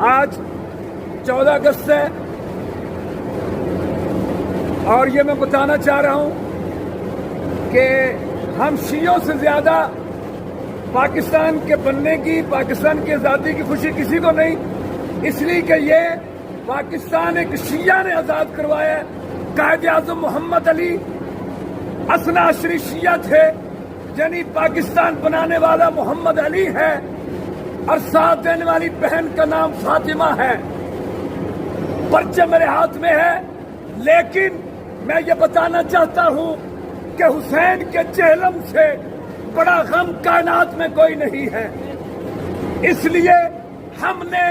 آج 14 اگست ہے اور یہ میں بتانا چاہ رہا ہوں کہ ہم شیعوں سے زیادہ پاکستان کے بننے کی، پاکستان کی آزادی کی خوشی کسی کو نہیں، اس لیے کہ یہ پاکستان ایک شیعہ نے آزاد کروایا ہے۔ قائد اعظم محمد علی اثنا عشری شیعہ تھے، یعنی پاکستان بنانے والا محمد علی ہے اور ساتھ دینے والی بہن کا نام فاطمہ ہے۔ پرچم میرے ہاتھ میں ہے، لیکن میں یہ بتانا چاہتا ہوں کہ حسین کے چہلم سے بڑا غم کائنات میں کوئی نہیں ہے۔ اس لیے ہم نے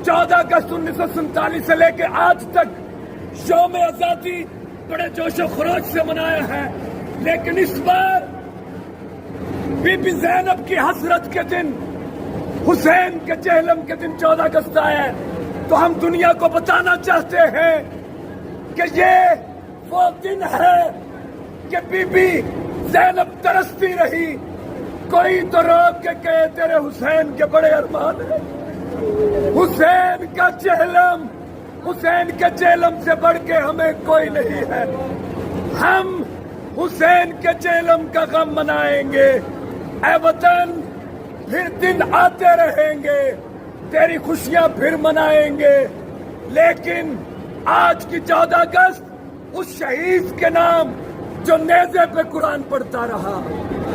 14 اگست 1947 سے لے کے آج تک یوم آزادی بڑے جوش و خروش سے منایا ہے، لیکن اس بار بی بی زینب کی حسرت کے دن، حسین کے چہلم کے دن 14 اگست آئے، تو ہم دنیا کو بتانا چاہتے ہیں کہ یہ وہ دن ہے کہ بی بی زینب ترستی رہی، کوئی تو روک کے کہے تیرے حسین کے بڑے ارمان ہیں۔ حسین کا چہلم، حسین کے چہلم سے بڑھ کے ہمیں کوئی نہیں ہے۔ ہم حسین کے چہلم کا غم منائیں گے۔ اے وطن، پھر دن آتے رہیں گے، تیری خوشیاں پھر منائیں گے، لیکن آج کی 14 اگست اس شہید کے نام جو نیزے پہ قرآن پڑھتا رہا،